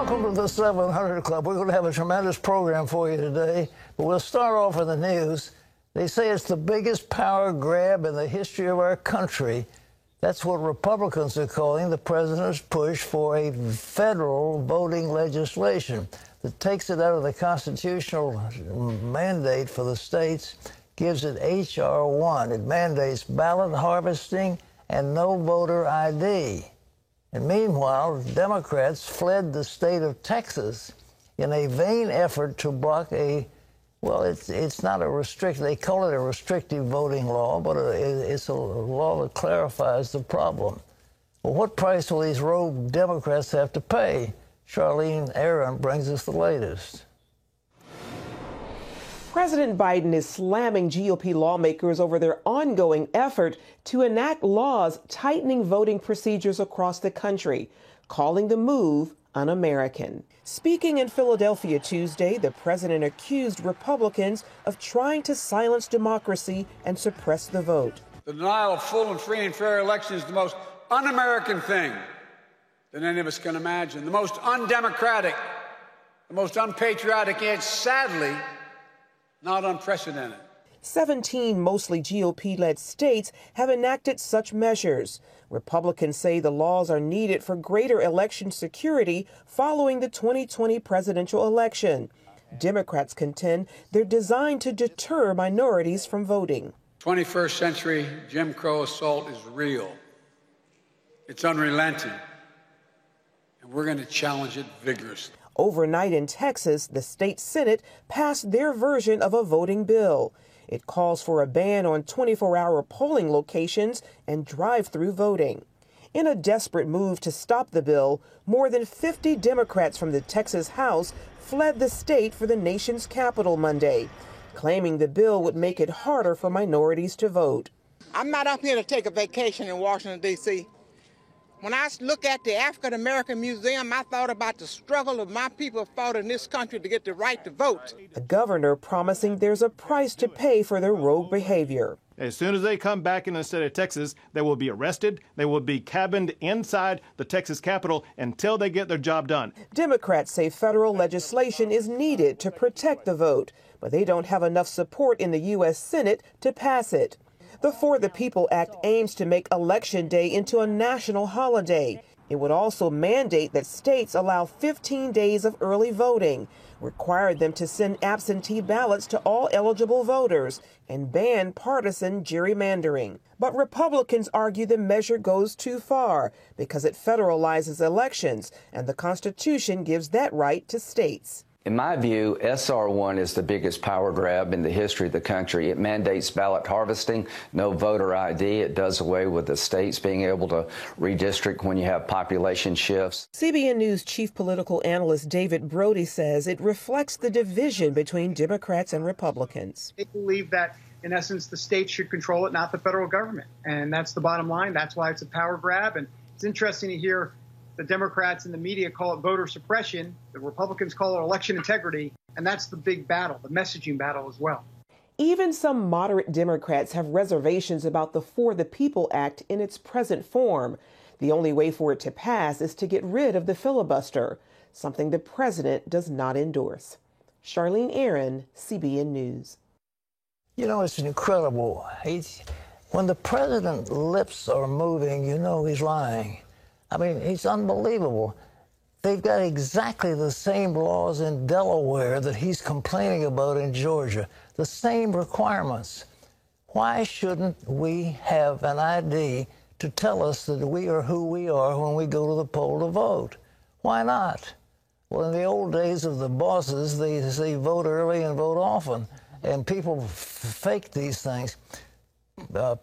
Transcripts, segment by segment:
Welcome to the 700 Club. We're going to have a tremendous program for you today, but we'll start off with the news. They say it's the biggest power grab in the history of our country. That's what Republicans are calling the president's push for a federal voting legislation that takes it out of the constitutional mandate for the states, gives it H.R. 1. It mandates ballot harvesting and no voter ID. And meanwhile, Democrats fled the state of Texas in a vain effort to block a, well, it's not a restrict, they call it a restrictive voting law, but it's a law that clarifies the problem. Well, what price will these rogue Democrats have to pay? Charlene Aaron brings us the latest. President Biden is slamming GOP lawmakers over their ongoing effort to enact laws tightening voting procedures across the country, calling the move un-American. Speaking in Philadelphia Tuesday, the president accused Republicans of trying to silence democracy and suppress the vote. The denial of full and free and fair elections is the most un-American thing that any of us can imagine, the most undemocratic, the most unpatriotic, and sadly, not unprecedented. 17 mostly GOP-led states have enacted such measures. Republicans say the laws are needed for greater election security following the 2020 presidential election. Democrats contend they're designed to deter minorities from voting. 21st century Jim Crow assault is real. It's unrelenting. And we're going to challenge it vigorously. Overnight in Texas, the state Senate passed their version of a voting bill. It calls for a ban on 24-hour polling locations and drive-through voting. In a desperate move to stop the bill, more than 50 Democrats from the Texas House fled the state for the nation's capital Monday, claiming the bill would make it harder for minorities to vote. I'm not up here to take a vacation in Washington, D.C. When I look at the African American Museum, I thought about the struggle of my people fought in this country to get the right to vote. The governor promising there's a price to pay for their rogue behavior. As soon as they come back in the state of Texas, they will be arrested. They will be cabined inside the Texas Capitol until they get their job done. Democrats say federal legislation is needed to protect the vote, but they don't have enough support in the U.S. Senate to pass it. The For the People Act aims to make Election Day into a national holiday. It would also mandate that states allow 15 days of early voting, require them to send absentee ballots to all eligible voters, and ban partisan gerrymandering. But Republicans argue the measure goes too far because it federalizes elections, and the Constitution gives that right to states. In my view, SR 1 is the biggest power grab in the history of the country. It mandates ballot harvesting, no voter ID. It does away with the states being able to redistrict when you have population shifts. CBN News chief political analyst David Brody says it reflects the division between Democrats and Republicans. They believe that, in essence, the states should control it, not the federal government. And that's the bottom line. That's why it's a power grab. And it's interesting to hear the Democrats and the media call it voter suppression. The Republicans call it election integrity. And that's the big battle, the messaging battle as well. Even some moderate Democrats have reservations about the For the People Act in its present form. The only way for it to pass is to get rid of the filibuster, something the president does not endorse. Charlene Aaron, CBN News. You know, it's incredible. When the president's lips are moving, you know he's lying. I mean, it's unbelievable. They've got exactly the same laws in Delaware that he's complaining about in Georgia, the same requirements. Why shouldn't we have an ID to tell us that we are who we are when we go to the poll to vote? Why not? Well, in the old days of the bosses, they say vote early and vote often, and people fake these things.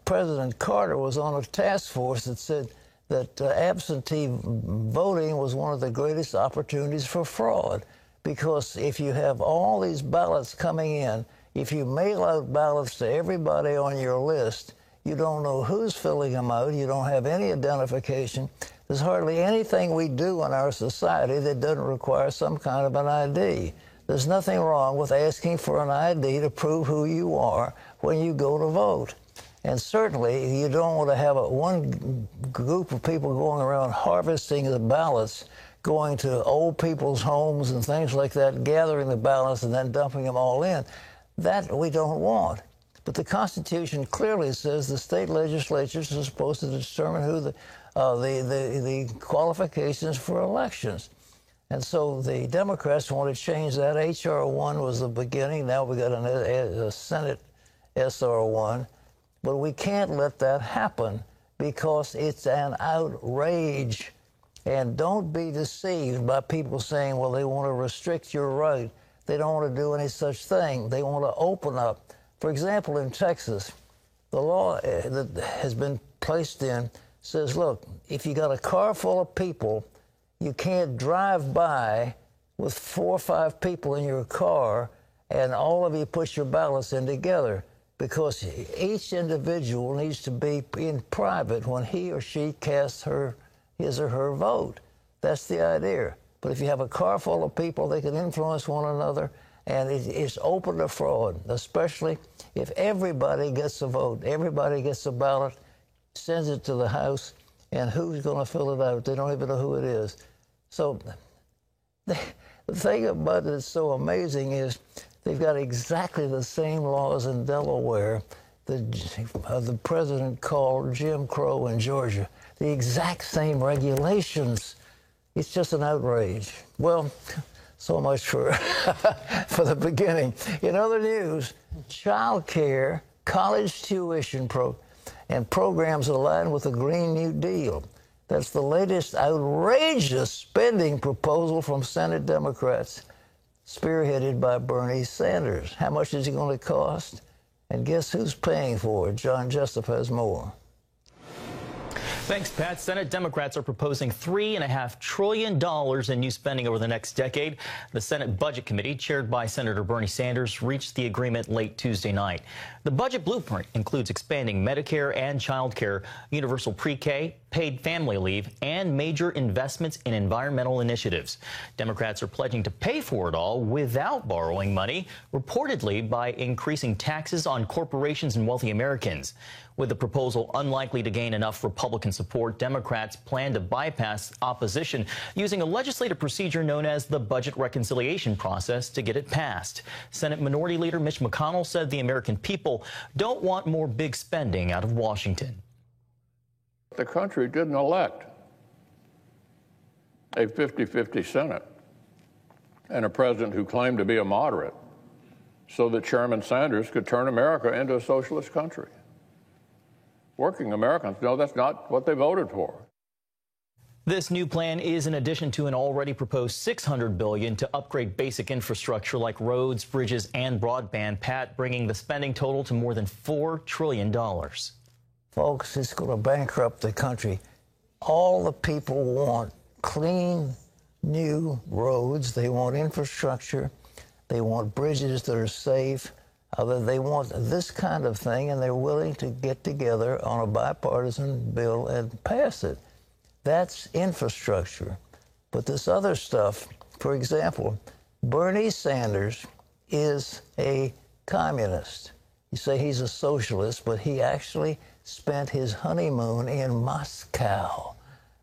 President Carter was on a task force that said that absentee voting was one of the greatest opportunities for fraud, because if you have all these ballots coming in, if you mail out ballots to everybody on your list, you don't know who's filling them out, you don't have any identification. There's hardly anything we do in our society that doesn't require some kind of an ID. There's nothing wrong with asking for an ID to prove who you are when you go to vote. And certainly, you don't want to have one group of people going around harvesting the ballots, going to old people's homes and things like that, gathering the ballots and then dumping them all in. That we don't want. But the Constitution clearly says the state legislatures are supposed to determine who the qualifications for elections. And so the Democrats want to change that. H.R. 1 was the beginning. Now we got a Senate S.R. 1. But we can't let that happen because it's an outrage. And don't be deceived by people saying, well, they want to restrict your right. They don't want to do any such thing. They want to open up. For example, in Texas, the law that has been placed in says, look, if you got a car full of people, you can't drive by with 4 or 5 people in your car and all of you put your ballots in together, because each individual needs to be in private when he or she casts his or her vote. That's the idea. But if you have a car full of people, they can influence one another. And it's open to fraud, especially if everybody gets a vote, everybody gets a ballot, sends it to the House, and who's going to fill it out? They don't even know who it is. So the thing about it that's so amazing is they've got exactly the same laws in Delaware that the president called Jim Crow in Georgia. The exact same regulations. It's just an outrage. Well, so much for the beginning. In other news, child care, college tuition and programs aligned with the Green New Deal. That's the latest outrageous spending proposal from Senate Democrats, spearheaded by Bernie Sanders. How much is it going to cost? And guess who's paying for it? John Jessup has more. Thanks, Pat. Senate Democrats are proposing $3.5 trillion in new spending over the next decade. The Senate Budget Committee, chaired by Senator Bernie Sanders, reached the agreement late Tuesday night. The budget blueprint includes expanding Medicare and child care, universal pre-K, paid family leave, and major investments in environmental initiatives. Democrats are pledging to pay for it all without borrowing money, reportedly by increasing taxes on corporations and wealthy Americans. With the proposal unlikely to gain enough Republican support, Democrats plan to bypass opposition using a legislative procedure known as the budget reconciliation process to get it passed. Senate Minority Leader Mitch McConnell said the American people don't want more big spending out of Washington. The country didn't elect a 50-50 Senate and a president who claimed to be a moderate so that Chairman Sanders could turn America into a socialist country. Working Americans know that's not what they voted for. This new plan is in addition to an already proposed $600 billion to upgrade basic infrastructure like roads, bridges, and broadband, Pat, bringing the spending total to more than $4 trillion. Folks, it's going to bankrupt the country. All the people want clean, new roads. They want infrastructure. They want bridges that are safe. They want this kind of thing, and they're willing to get together on a bipartisan bill and pass it. That's infrastructure. But this other stuff, for example, Bernie Sanders is a communist. You say he's a socialist, but he actually spent his honeymoon in Moscow.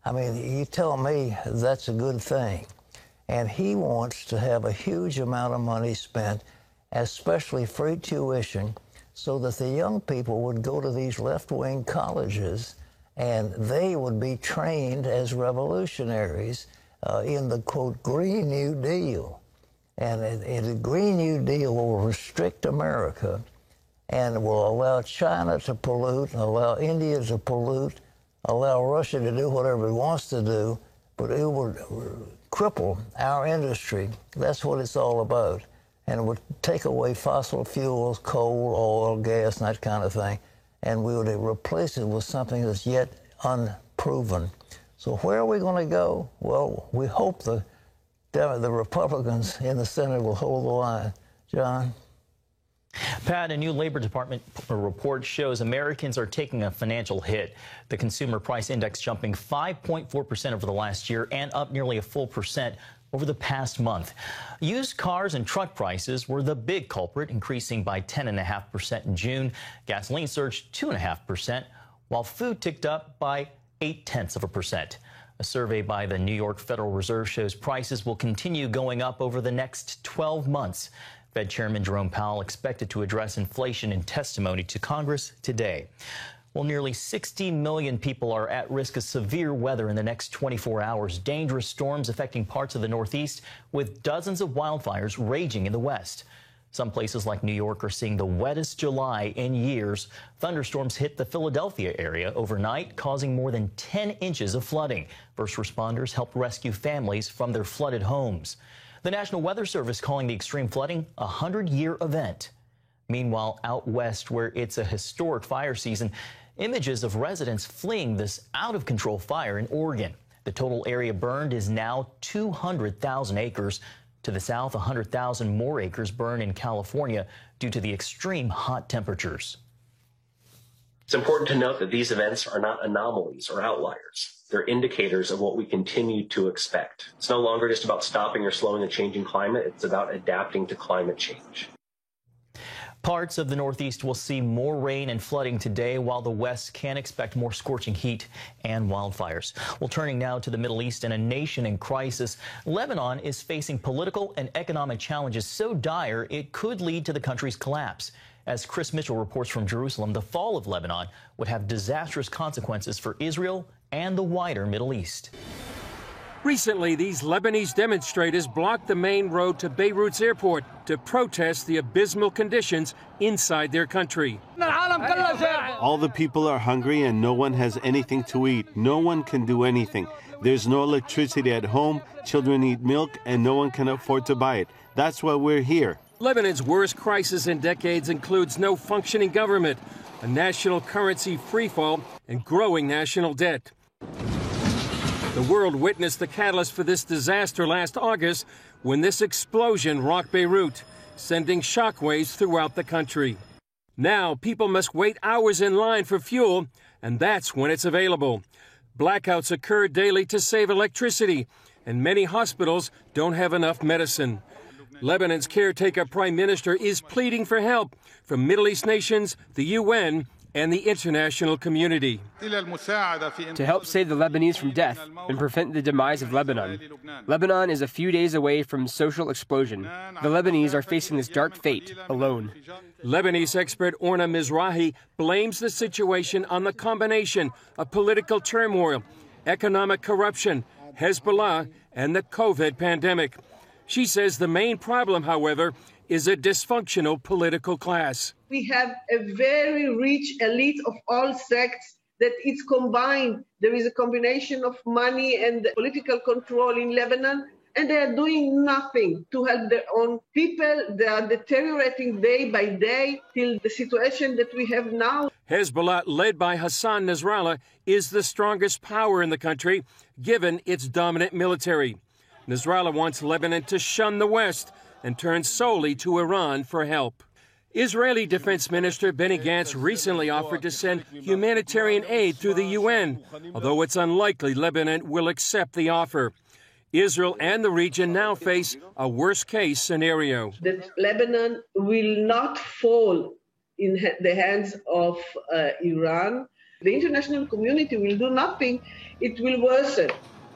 I mean, you tell me that's a good thing. And he wants to have a huge amount of money spent, especially free tuition, so that the young people would go to these left-wing colleges and they would be trained as revolutionaries in the, quote, Green New Deal. And the Green New Deal will restrict America and will allow China to pollute, allow India to pollute, allow Russia to do whatever it wants to do, but it will cripple our industry. That's what it's all about. And it would take away fossil fuels, coal, oil, gas, and that kind of thing, and we would replace it with something that's yet unproven. So where are we going to go? Well, we hope the Republicans in the Senate will hold the line. John? Pat, a new Labor Department report shows Americans are taking a financial hit. The Consumer Price Index jumping 5.4% over the last year and up nearly a full percent over the past month. Used cars and truck prices were the big culprit, increasing by 10.5% in June. Gasoline surged 2.5%, while food ticked up by 0.8%. A survey by the New York Federal Reserve shows prices will continue going up over the next 12 months. Fed Chairman Jerome Powell expected to address inflation in testimony to Congress today. Well, nearly 60 million people are at risk of severe weather in the next 24 hours. Dangerous storms affecting parts of the Northeast, with dozens of wildfires raging in the West. Some places like New York are seeing the wettest July in years. Thunderstorms hit the Philadelphia area overnight, causing more than 10 inches of flooding. First responders helped rescue families from their flooded homes. The National Weather Service calling the extreme flooding a 100-year event. Meanwhile, out west, where it's a historic fire season, images of residents fleeing this out-of-control fire in Oregon. The total area burned is now 200,000 acres. To the south, 100,000 more acres burn in California due to the extreme hot temperatures. It's important to note that these events are not anomalies or outliers. They're indicators of what we continue to expect. It's no longer just about stopping or slowing a changing climate. It's about adapting to climate change. Parts of the Northeast will see more rain and flooding today, while the West can expect more scorching heat and wildfires. Well, turning now to the Middle East and a nation in crisis. Lebanon is facing political and economic challenges so dire it could lead to the country's collapse. As Chris Mitchell reports from Jerusalem, the fall of Lebanon would have disastrous consequences for Israel and the wider Middle East. Recently, these Lebanese demonstrators blocked the main road to Beirut's airport to protest the abysmal conditions inside their country. All the people are hungry and no one has anything to eat. No one can do anything. There's no electricity at home, children need milk, and no one can afford to buy it. That's why we're here. Lebanon's worst crisis in decades includes no functioning government, a national currency freefall, and growing national debt. The world witnessed the catalyst for this disaster last August when this explosion rocked Beirut, sending shockwaves throughout the country. Now, people must wait hours in line for fuel, and that's when it's available. Blackouts occur daily to save electricity, and many hospitals don't have enough medicine. Lebanon's caretaker prime minister is pleading for help from Middle East nations, the UN, and the international community. To help save the Lebanese from death and prevent the demise of Lebanon. Lebanon is a few days away from social explosion. The Lebanese are facing this dark fate alone. Lebanese expert Orna Mizrahi blames the situation on the combination of political turmoil, economic corruption, Hezbollah, and the COVID pandemic. She says the main problem, however, is a dysfunctional political class. We have a very rich elite of all sects that it's combined. There is a combination of money and political control in Lebanon, and they are doing nothing to help their own people. They are deteriorating day by day till the situation that we have now. Hezbollah, led by Hassan Nasrallah, is the strongest power in the country, given its dominant military. Nasrallah wants Lebanon to shun the West and turn solely to Iran for help. Israeli Defense Minister Benny Gantz recently offered to send humanitarian aid through the UN, although it's unlikely Lebanon will accept the offer. Israel and the region now face a worst-case scenario. That Lebanon will not fall in the hands of Iran. The international community will do nothing. It will worsen.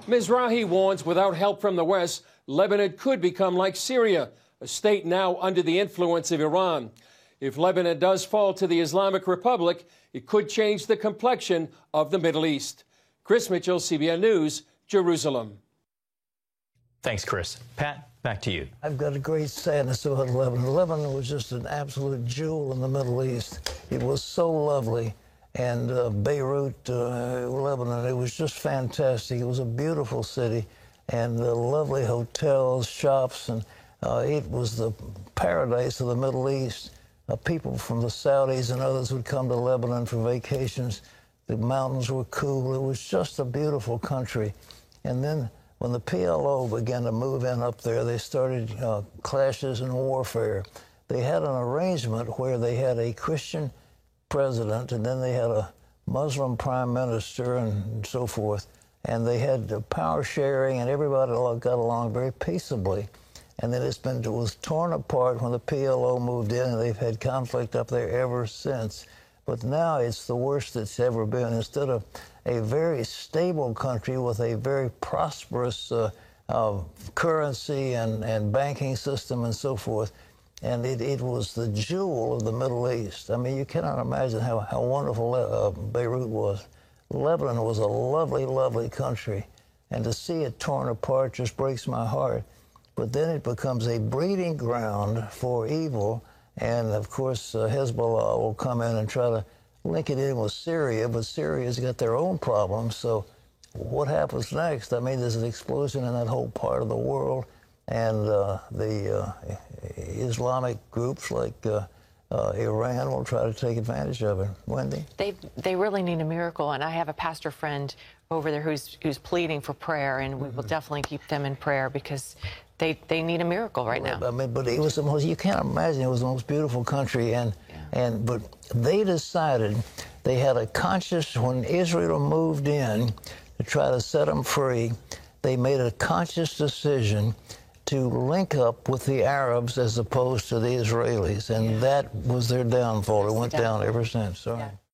Mizrahi warns without help from the West, Lebanon could become like Syria, a state now under the influence of Iran. If Lebanon does fall to the Islamic Republic, it could change the complexion of the Middle East. Chris Mitchell, CBN News, Jerusalem. Thanks, Chris. Pat, back to you. I've got a great sadness about Lebanon. Lebanon was just an absolute jewel in the Middle East. It was so lovely. And Beirut, Lebanon, it was just fantastic. It was a beautiful city and lovely hotels, shops, and it was the paradise of the Middle East. People from the Saudis and others would come to Lebanon for vacations. The mountains were cool. It was just a beautiful country. And then when the PLO began to move in up there, they started clashes and warfare. They had an arrangement where they had a Christian president, and then they had a Muslim prime minister and so forth. And they had power sharing, and everybody got along very peaceably. And then it was torn apart when the PLO moved in, and they've had conflict up there ever since. But now it's the worst it's ever been. Instead of a very stable country with a very prosperous currency and banking system and so forth. And it was the jewel of the Middle East. I mean, you cannot imagine how wonderful Beirut was. Lebanon was a lovely, lovely country. And to see it torn apart just breaks my heart. But then it becomes a breeding ground for evil. And, of course, Hezbollah will come in and try to link it in with Syria. But Syria's got their own problems. So what happens next? I mean, there's an explosion in that whole part of the world. And the Islamic groups like Iran will try to take advantage of it. Wendy? They really need a miracle, and I have a pastor friend over there who's pleading for prayer, and we will definitely keep them in prayer because they need a miracle right now. I mean, but it was the most, you can't imagine, it was the most beautiful country, but they decided, they had a conscious, when Israel moved in to try to set them free, they made a conscious decision to link up with the Arabs as opposed to the Israelis, and that was their downfall. It went down ever since. Sorry.